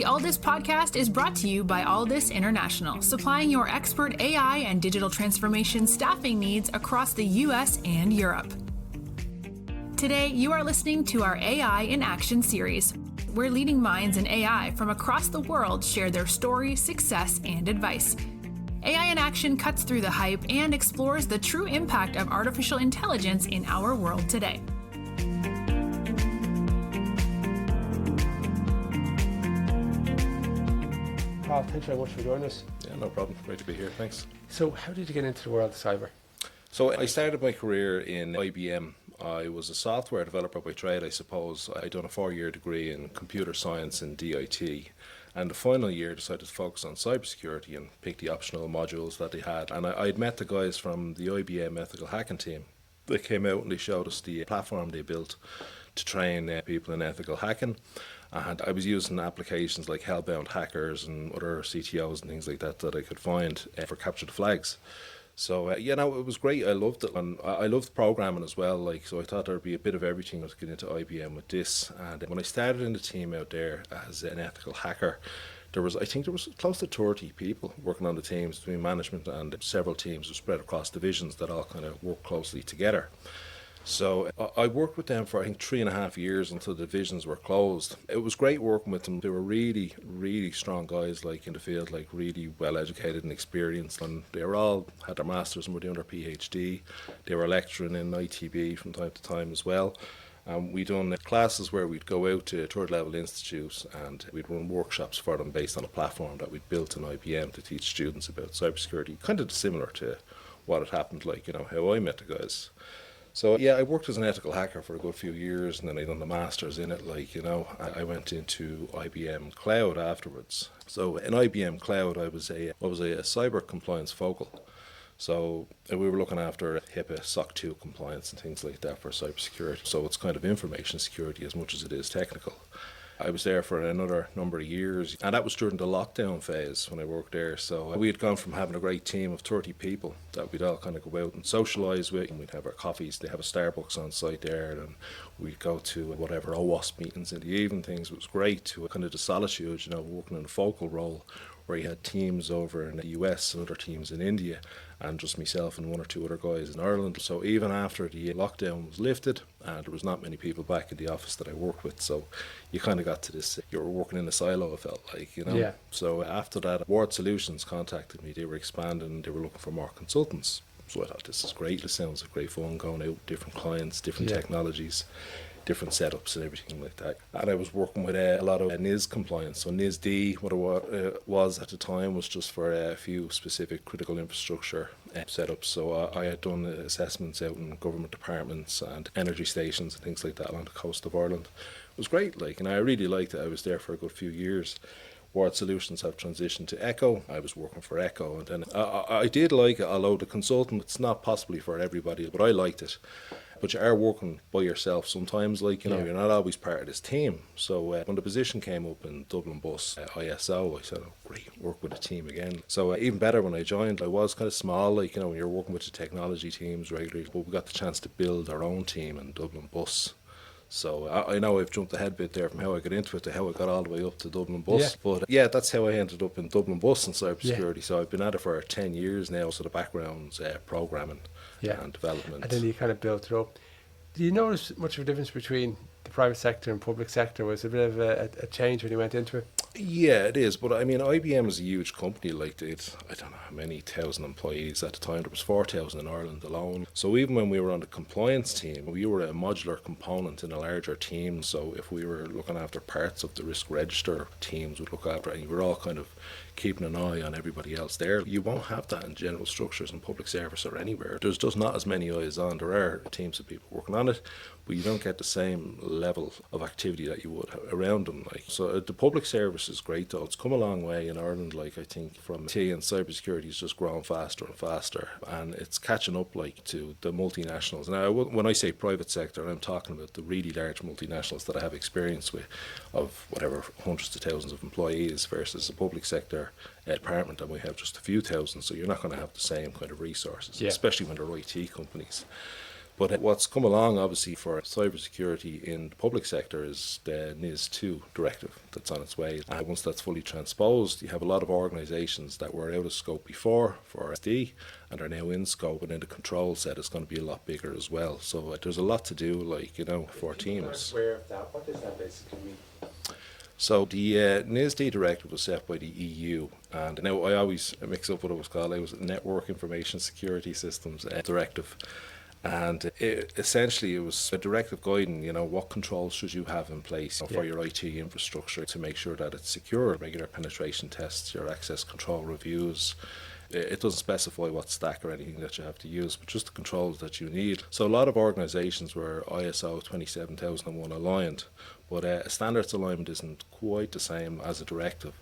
The Alldus podcast is brought to you by Alldus International, supplying your expert AI and digital transformation staffing needs across the US and Europe. Today, you are listening to our AI in Action series, where leading minds in AI from across the world share their story, success, and advice. AI in Action cuts through the hype and explores the true impact of artificial intelligence in our world today. Karl, thanks very much for joining us. Yeah, no problem. Great to be here. Thanks. So how did you get into the world of cyber? So I started my career in IBM. I was a software developer by trade, I suppose. I'd done a 4-year degree in computer science and DIT. And the final year decided to focus on cybersecurity and pick the optional modules that they had. And I'd met the guys from the IBM ethical hacking team. They came out and they showed us the platform they built to train people in ethical hacking. And I was using applications like Hellbound Hackers and other CTOs and things like that I could find for capture the flags. So, it was great. I loved it. And I loved programming as well. So I thought there'd be a bit of everything that get into IBM with this. And when I started in the team out there as an ethical hacker, there was close to 30 people working on the teams between management and several teams were spread across divisions that all kind of work closely together. So I worked with them for, 3.5 years until the divisions were closed. It was great working with them. They were really, really strong guys, in the field, really well educated and experienced. And they were all had their masters and were doing their PhD. They were lecturing in ITB from time to time as well. We'd done classes where we'd go out to third level institutes and we'd run workshops for them based on a platform that we'd built in IBM to teach students about cybersecurity, kind of similar to what had happened, how I met the guys. So I worked as an ethical hacker for a good few years, and then I done the masters in it. I went into IBM Cloud afterwards. So in IBM Cloud, I was a cyber compliance focal. So we were looking after HIPAA, SOC 2 compliance and things like that for cybersecurity. So it's kind of information security as much as it is technical. I was there for another number of years, and that was during the lockdown phase when I worked there. So we had gone from having a great team of 30 people that we'd all kind of go out and socialise with, and we'd have our coffees. They have a Starbucks on site there, and we'd go to whatever OWASP meetings in the evening things. It was great to kind of the solitude, working in a focal role where you had teams over in the US and other teams in India, and just myself and one or two other guys in Ireland. So even after the lockdown was lifted, and there was not many people back in the office that I worked with, so you kind of got to this, you were working in a silo, it felt like, Yeah. So after that, Ward Solutions contacted me. They were expanding, they were looking for more consultants. So I thought, this is great, this sounds like great fun, going out, different clients, different technologies, different setups and everything like that. And I was working with a lot of NIS compliance. So NIS-D, what it was at the time, was just for a few specific critical infrastructure setups. So I had done assessments out in government departments and energy stations and things like that along the coast of Ireland. It was great, and I really liked it. I was there for a good few years. Ward Solutions have transitioned to Ekco. I was working for Ekco, and then I did like it, although the consultant, it's not possibly for everybody, but I liked it. But you are working by yourself sometimes, you're not always part of this team. So when the position came up in Dublin Bus ISO, I said, great, work with a team again. So even better when I joined, I was kind of small, when you're working with the technology teams regularly, but we got the chance to build our own team in Dublin Bus. So I know I've jumped ahead a bit there from how I got into it to how I got all the way up to Dublin Bus. Yeah. But that's how I ended up in Dublin Bus in cybersecurity. Yeah. So I've been at it for 10 years now. So the background's programming and development. And then you kind of built it up. Do you notice much of a difference between the private sector and public sector? Was it a bit of a change when you went into it? Yeah, it is. But IBM is a huge company. I don't know how many thousand employees at the time. There was 4,000 in Ireland alone. So even when we were on the compliance team, we were a modular component in a larger team. So if we were looking after parts of the risk register, teams would look after it, and we're all kind of keeping an eye on everybody else there. You won't have that in general structures in public service or anywhere. There's just not as many eyes on. There are teams of people working on it, but you don't get the same level of activity that you would around them. So the public service is great though. It's come a long way in Ireland, I think from IT, and cybersecurity is just growing faster and faster, and it's catching up to the multinationals. Now when I say private sector, I'm talking about the really large multinationals that I have experience with, of whatever hundreds of thousands of employees, versus the public sector department, and we have just a few thousand, so you're not going to have the same kind of resources, especially when they're IT companies. But what's come along, obviously, for cybersecurity in the public sector is the NIS-D directive that's on its way. And once that's fully transposed, you have a lot of organisations that were out of scope before for SD and are now in scope, and then the control set is going to be a lot bigger as well. So there's a lot to do, for teams. Aware of that. What does that basically mean? So the NIS-D directive was set by the EU, and now I always mix up what it was called. It was Network Information Security Systems Directive. And essentially, it was a directive guiding, what controls should you have in place for your IT infrastructure to make sure that it's secure, regular penetration tests, your access control reviews. It doesn't specify what stack or anything that you have to use, but just the controls that you need. So a lot of organisations were ISO 27001 aligned, but standards alignment isn't quite the same as a directive.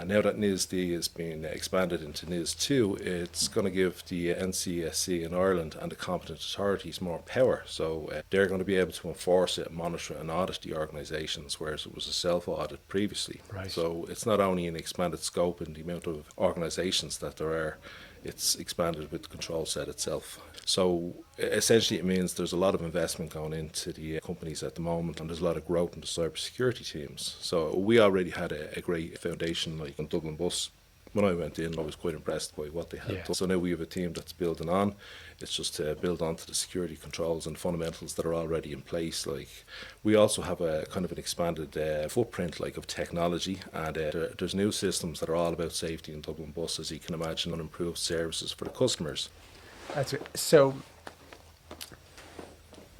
And now that NIS-D is being expanded into NIS-2, it's going to give the NCSC in Ireland and the competent authorities more power. So they're going to be able to enforce it, monitor and audit the organisations, whereas it was a self-audit previously. Right. So it's not only an expanded scope in the amount of organisations that there are, it's expanded with the control set itself. So essentially it means there's a lot of investment going into the companies at the moment, and there's a lot of growth in the cybersecurity teams. So we already had a great foundation, like in Dublin Bus. When I went in, I was quite impressed by what they had done. So now we have a team that's building on. It's just to build onto the security controls and fundamentals that are already in place. Like, we also have a kind of an expanded footprint, of technology, and there's new systems that are all about safety in Dublin Bus, as you can imagine, and improved services for the customers. That's it. So,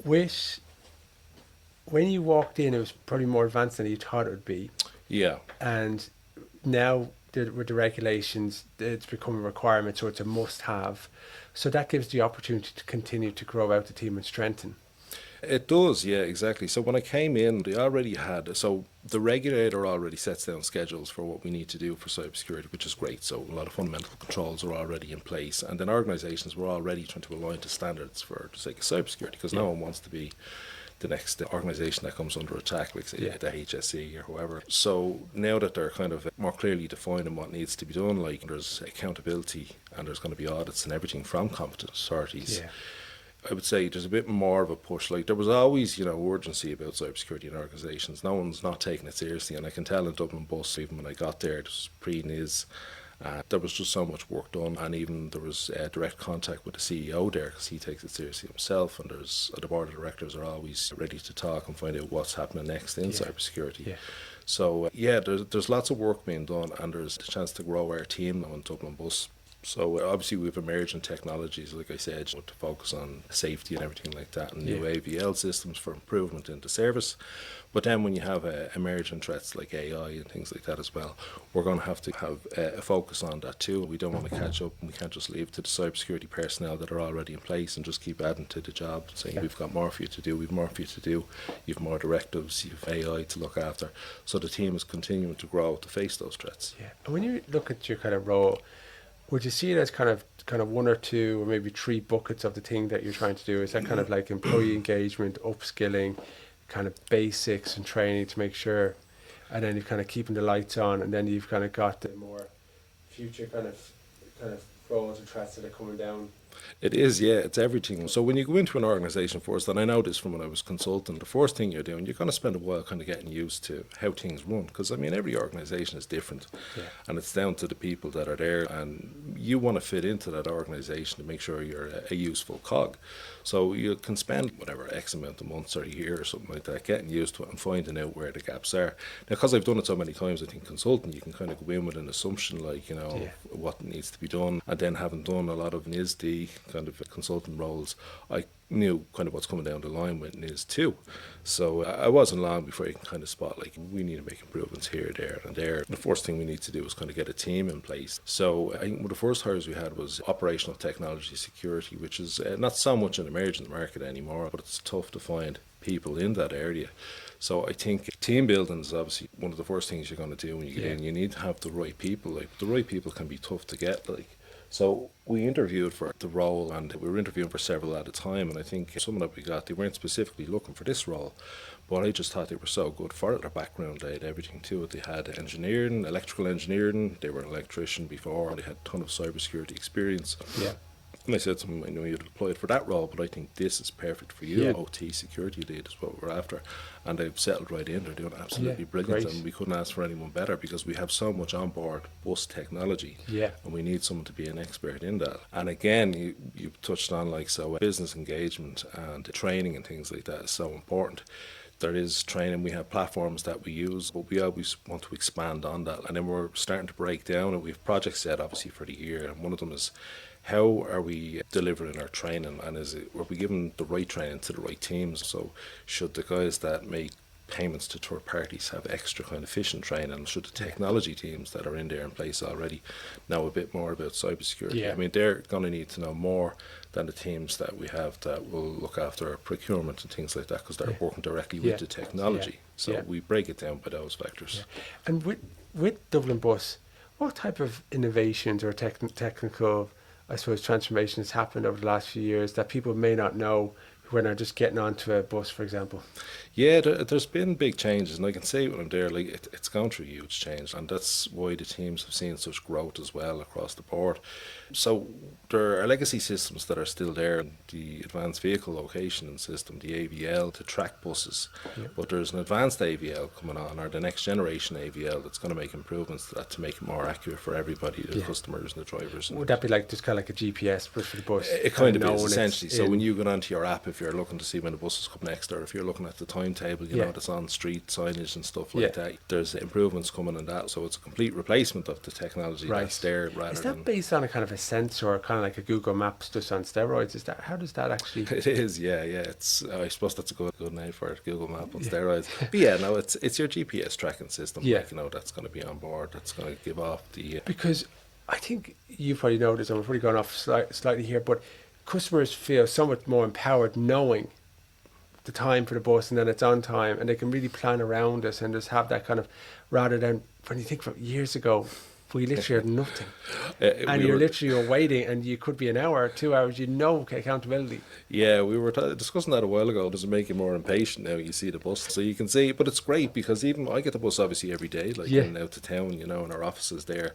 when you walked in, it was probably more advanced than you thought it would be. Yeah. And now with the regulations, it's become a requirement, so it's a must-have. So that gives the opportunity to continue to grow out the team and strengthen. It does, yeah, exactly. So when I came in, they already had, so the regulator already sets down schedules for what we need to do for cybersecurity, which is great. So a lot of fundamental controls are already in place, and then organisations were already trying to align to standards for the sake of cybersecurity, because no one wants to be the next organisation that comes under attack, like say the HSE or whoever. So now that they're kind of more clearly defining what needs to be done, there's accountability and there's going to be audits and everything from competent authorities. Yeah. I would say there's a bit more of a push. There was always, urgency about cybersecurity in organisations. No one's not taking it seriously, and I can tell in Dublin Bus, even when I got there, it was pre-NIS, there was just so much work done, and even there was direct contact with the CEO there, because he takes it seriously himself, and the board of directors are always ready to talk and find out what's happening next in cybersecurity. Yeah. So there's lots of work being done, and there's a chance to grow our team now in Dublin Bus. So obviously we've emerging technologies, like I said, to focus on safety and everything like that, and new AVL systems for improvement in the service. But then when you have emerging threats like AI and things like that as well, we're going to have a focus on that too. We don't want to catch up, and we can't just leave it to the cybersecurity personnel that are already in place and just keep adding to the job, saying we've got more for you to do, we've more for you to do, you've more directives, you've AI to look after. So the team is continuing to grow to face those threats. Yeah. And when you look at your kind of role, would you see it as kind of one or two or maybe three buckets of the thing that you're trying to do? Is that kind of like employee engagement, upskilling, kind of basics and training to make sure, and then you're kind of keeping the lights on, and then you've kind of got the more future kind of roles and threats that are coming down? It is, yeah, it's everything. So when you go into an organisation first, and I know this from when I was consulting, the first thing you're doing, you're going to spend a while kind of getting used to how things run, because every organisation is different, and it's down to the people that are there, and you want to fit into that organisation to make sure you're a useful cog. So you can spend whatever X amount of months or a year or something like that getting used to it and finding out where the gaps are. Now, because I've done it so many times, I think consulting, you can kind of go in with an assumption what needs to be done, and then having done a lot of NIS-D kind of consulting roles, I knew kind of what's coming down the line with NIS-2. So I wasn't long before you can kind of spot, we need to make improvements here, there and there. The first thing we need to do is kind of get a team in place. So I think one of the first hires we had was operational technology security, which is not so much an emerging market anymore, but it's tough to find people in that area. So I think team building is obviously one of the first things you're going to do when you get in. You need to have the right people. The right people can be tough to get. So we interviewed for the role, and we were interviewing for several at a time, and I think some that we got, they weren't specifically looking for this role, but I just thought they were so good for it. Their background, they had everything to it. They had engineering, electrical engineering, they were an electrician before, they had a ton of cybersecurity experience. Yeah. And I said to him, I know you'd applied for that role, but I think this is perfect for you. Yeah. OT security lead is what we're after. And they've settled right in. They're doing absolutely brilliant. great. And we couldn't ask for anyone better because we have so much onboard bus technology. Yeah. And we need someone to be an expert in that. And again, you touched on business engagement and training and things like that is so important. There is training, we have platforms that we use, but we always want to expand on that. And then we're starting to break down, and we have projects set obviously for the year. And one of them is, how are we delivering our training, and are we giving the right training to the right teams? So should the guys that make payments to third parties have extra kind of efficient training? Should the technology teams that are in there in place already know a bit more about cybersecurity? Yeah. I mean, they're going to need to know more than the teams that we have that will look after procurement and things like that, because they're working directly with the technology. So we break it down by those vectors. Yeah. And with Dublin Bus, what type of innovations or technical, I suppose, transformations happened over the last few years that people may not know when they're just getting onto a bus, for example? Yeah, there's been big changes, and I can say when I'm there, it's gone through a huge change, and that's why the teams have seen such growth as well across the board. So there are legacy systems that are still there, the advanced vehicle location system, the AVL, to track buses, but there's an advanced AVL coming on, or the next generation AVL, that's going to make improvements to that to make it more accurate for everybody, the customers and the drivers. Would that be just kind of like a GPS but for the bus? It kind of is, essentially. So when you go onto your app, if you're looking to see when the buses come next, or if you're looking at the timetable, you know, that's on street signage and stuff like that, there's improvements coming in that. So it's a complete replacement of the technology that's there. Is that based on a kind of a sensor, kind of like a Google Maps just on steroids? Is that, how does that actually? It is, yeah. It's I suppose that's a good name for it, Google Map on steroids. But it's your GPS tracking system. That's going to be on board. That's going to give off the. Because I think you probably know this. I'm probably going off slightly here, but customers feel so much more empowered knowing the time for the bus, and then it's on time, and they can really plan around us and just have that kind of, rather than when you think from years ago, we literally had nothing, and you're literally waiting, and you could be an hour, 2 hours, accountability. Yeah, we were discussing that a while ago. Does it make you more impatient now you see the bus? So you can see, but it's great because even I get the bus obviously every day, going out to town, and our office is there.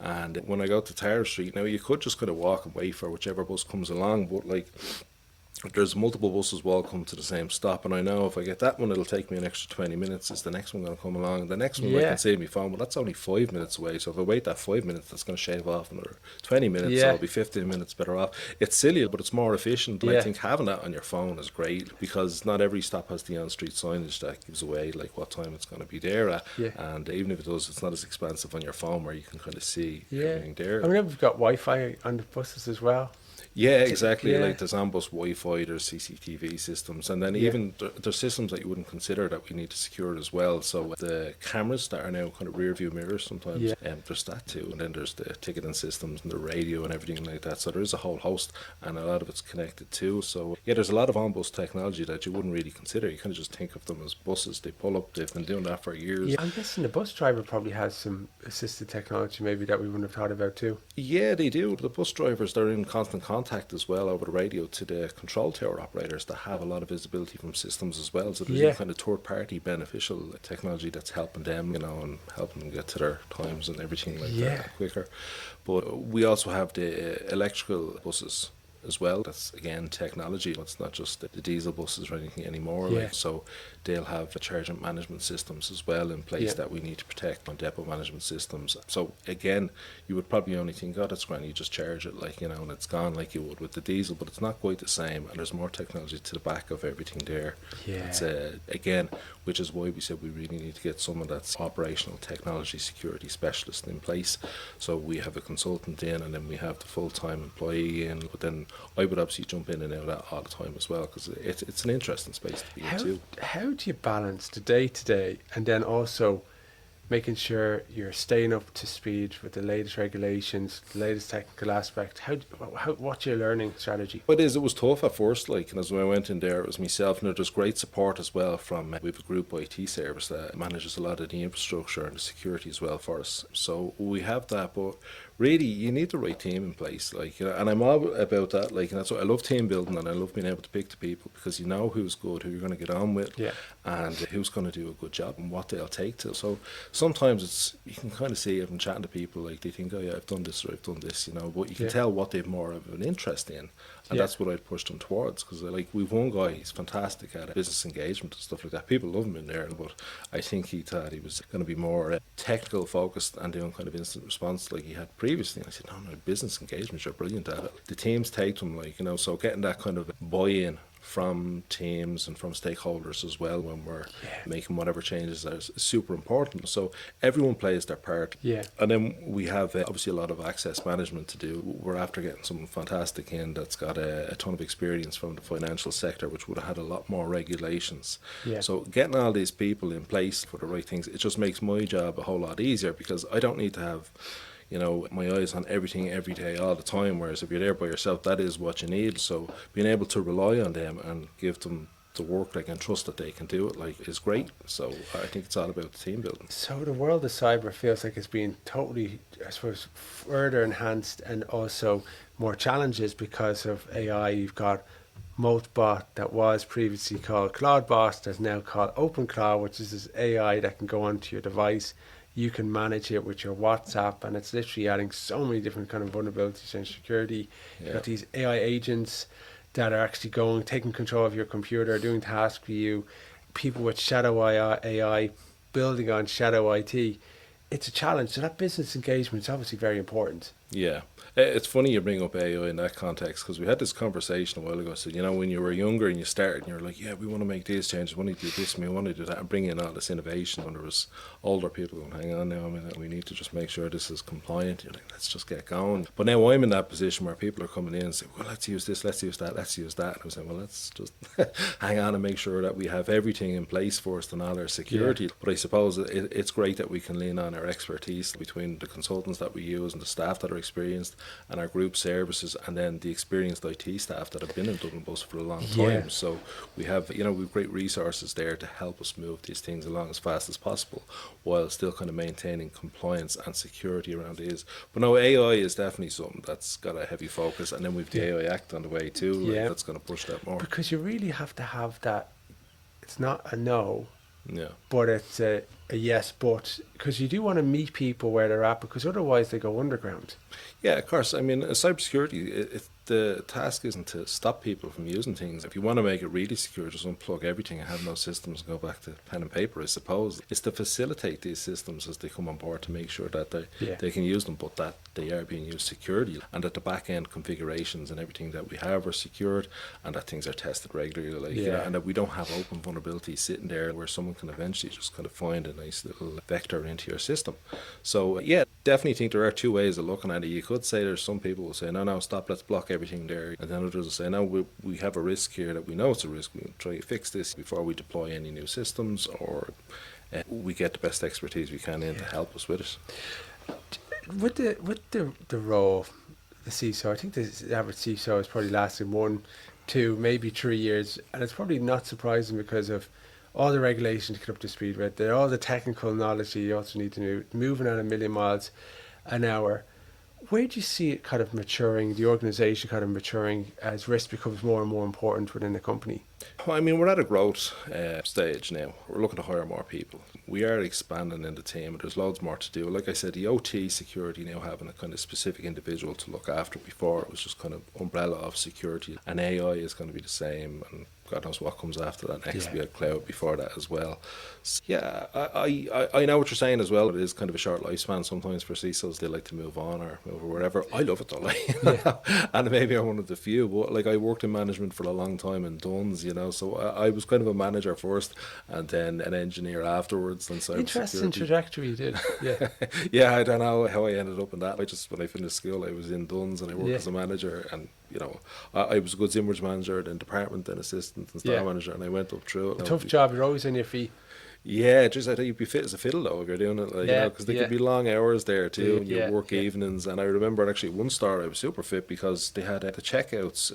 And when I go to Tower Street, now you could just kind of walk and wait for whichever bus comes along, but there's multiple buses will come to the same stop, and I know if I get that one, it'll take me an extra 20 minutes. Is the next one going to come along? And the next one I can save me phone, but that's only 5 minutes away. So if I wait that 5 minutes, that's going to shave off another 20 minutes. So I'll be 15 minutes better off. It's silly, but it's more efficient. And I think having that on your phone is great, because not every stop has the on-street signage that gives away what time it's going to be there at. And even if it does, it's not as expensive on your phone where you can kind of see everything there. I mean, we've got Wi-Fi on the buses as well. Yeah, exactly. There's on-bus Wi-Fi, there's CCTV systems, and then even there's systems that you wouldn't consider that we need to secure as well. So the cameras that are now kind of rear view mirrors sometimes, there's that too. And then there's the ticketing systems and the radio and everything like that. So there is a whole host, and a lot of it's connected too. So there's a lot of on-bus technology that you wouldn't really consider. You kind of just think of them as buses. They pull up, they've been doing that for years. Yeah, I'm guessing the bus driver probably has some assisted technology maybe that we wouldn't have thought about too. Yeah, they do. The bus drivers, they're in constant contact as well over the radio to the control tower operators that have a lot of visibility from systems as well. So there's kind of third-party beneficial technology that's helping them, and helping them get to their times and everything like that quicker. But we also have the electrical buses as well. That's again technology. It's not just the diesel buses or anything anymore. So they'll have charging management systems as well in place that we need to protect, on depot management systems. So again, you would probably only think, oh, that's grand, you just charge it and it's gone like you would with the diesel, but it's not quite the same, and there's more technology to the back of everything there. It's again, which is why we said we really need to get someone that's operational technology security specialist in place. So we have a consultant in, and then we have the full-time employee in, but then I would obviously jump in and out of that all the time as well, because it's an interesting space to be in too. How do you balance the day-to-day and then also making sure you're staying up to speed with the latest regulations, the latest technical aspect? What's your learning strategy? It was tough at first, and as I went in there, it was myself, and there's great support as well from, we have a group IT service that manages a lot of the infrastructure and the security as well for us. So we have that, but really, you need the right team in place, and I'm all about that, and that's what I love, team building, and I love being able to pick the people, because you know who's good, who you're going to get on with, and who's going to do a good job and what they'll take to. So sometimes you can kind of see it from chatting to people, like they think, oh yeah, I've done this or I've done this, but you can tell what they've more of an interest in, and that's what I'd push them towards. Because like we've one guy, he's fantastic at business engagement and stuff like that. People love him in there, but I think he thought he was going to be more technical focused and doing kind of instant response like he had previously. And I said, no, business engagement, you're brilliant at it. The teams take them, so getting that kind of buy-in from teams and from stakeholders as well when we're making whatever changes is super important. So everyone plays their part. And then we have obviously a lot of access management to do. We're after getting someone fantastic in that's got a ton of experience from the financial sector, which would have had a lot more regulations. So getting all these people in place for the right things, it just makes my job a whole lot easier, because I don't need to have my eyes on everything every day all the time, whereas if you're there by yourself, that is what you need. So being able to rely on them and give them the work they can trust that they can do it is great. So I think it's all about the team building. So the world of cyber feels like it's been totally, I suppose, further enhanced, and also more challenges because of AI. You've got Moltbot that was previously called CloudBot, that's now called OpenCloud, which is this AI that can go onto your device. You can manage it with your WhatsApp, and it's literally adding so many different kind of vulnerabilities and security. You've got these AI agents that are actually taking control of your computer, doing tasks for you. People with shadow AI, building on shadow IT. It's a challenge. So that business engagement is obviously very important. Yeah. It's funny you bring up AI in that context, because we had this conversation a while ago. So, when you were younger and you started and you were like, yeah, we want to make these changes, we want to do this, and we want to do that, and bring in all this innovation. When there was older people going, hang on now, we need to just make sure this is compliant. You're like, let's just get going. But now I'm in that position where people are coming in and say, well, let's use this, let's use that, let's use that. And I was saying, well, let's just hang on and make sure that we have everything in place first and all our security. But I suppose it's great that we can lean on our expertise between the consultants that we use and the staff that are experienced, and our group services, and then the experienced IT staff that have been in Dublin Bus for a long time. So we have, we've great resources there to help us move these things along as fast as possible, while still kind of maintaining compliance and security around these. But no, AI is definitely something that's got a heavy focus, and then we've the AI Act on the way too. That's going to push that more. Because you really have to have that. It's not a no, Yeah. but it's a yes, but, because you do want to meet people where they're at, because otherwise they go underground. Yeah, of course. I mean, cybersecurity, the task isn't to stop people from using things. If you want to make it really secure, just unplug everything and have no systems and go back to pen and paper, I suppose. It's to facilitate these systems as they come on board, to make sure that they can use them, but that they are being used securely, and that the back-end configurations and everything that we have are secured, and that things are tested regularly, and that we don't have open vulnerabilities sitting there where someone can eventually just kind of find a nice little vector into your system. So, definitely think there are two ways of looking at it. You could say there's some people will say, no, stop, let's block everything there. And then others will say, no, we have a risk here that we know it's a risk. We'll try to fix this before we deploy any new systems, or we get the best expertise we can in to help us with it. With the role of the CISO, I think the average CISO is probably lasting 1, 2, maybe 3 years. And it's probably not surprising because of all the regulations to get up to speed with, all the technical knowledge that you also need to know, moving at 1,000,000 miles an hour. Where do you see it kind of maturing, the organisation kind of maturing as risk becomes more and more important within the company? Well, I mean, we're at a growth stage now. We're looking to hire more people. We are expanding in the team. There's loads more to do. Like I said, the OT security now having a kind of specific individual to look after. Before it was just kind of umbrella of security. And AI is going to be the same, and God knows what comes after that. Next be a cloud before that as well. So, I know what you're saying as well. It is kind of a short lifespan sometimes for CISOs. They like to move on or move or wherever. I love it though. And maybe I'm one of the few. But like, I worked in management for a long time in Duns, so I was kind of a manager first, and then an engineer afterwards. And interesting trajectory you did. Yeah, I don't know how I ended up in that. When I finished school, I was in Duns and I worked as a manager, and I was a goods image manager, then department, then assistant and store manager, and I went up through it. Tough job. You're always on your feet. Yeah, just I think you'd be fit as a fiddle though if you're doing it, because there could be long hours there too, and you work evenings. And I remember actually one store I was super fit because they had the checkouts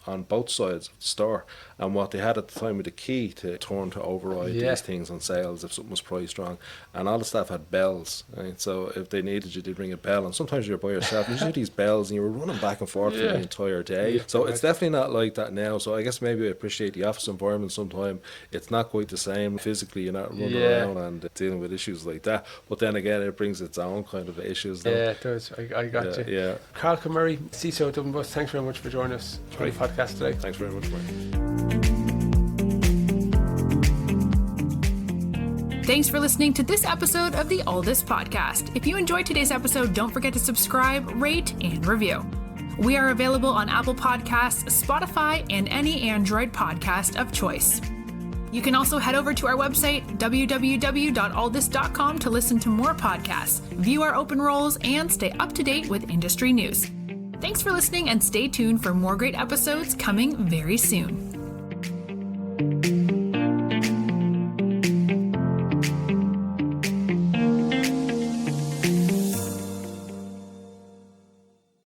on both sides of the store, and what they had at the time with the key to turn to override these things on sales if something was priced wrong, and all the staff had bells, right? So if they needed you, they'd ring a bell, and sometimes you're by yourself and you had these bells and you were running back and forth for the entire day. So it's definitely not like that now. So I guess maybe I appreciate the office environment sometimes. It's not quite the same physically. You're not running around and dealing with issues like that. But then again, it brings its own kind of issues. Though. Yeah, it does. I got you. Yeah. Karl Kilmurray, CISO Dublin Bus, thanks very much for joining us on the podcast today. Thanks very much, Mike. Thanks for listening to this episode of the Alldus podcast. If you enjoyed today's episode, don't forget to subscribe, rate, and review. We are available on Apple Podcasts, Spotify, and any Android podcast of choice. You can also head over to our website, www.alldus.com, to listen to more podcasts, view our open roles, and stay up to date with industry news. Thanks for listening, and stay tuned for more great episodes coming very soon.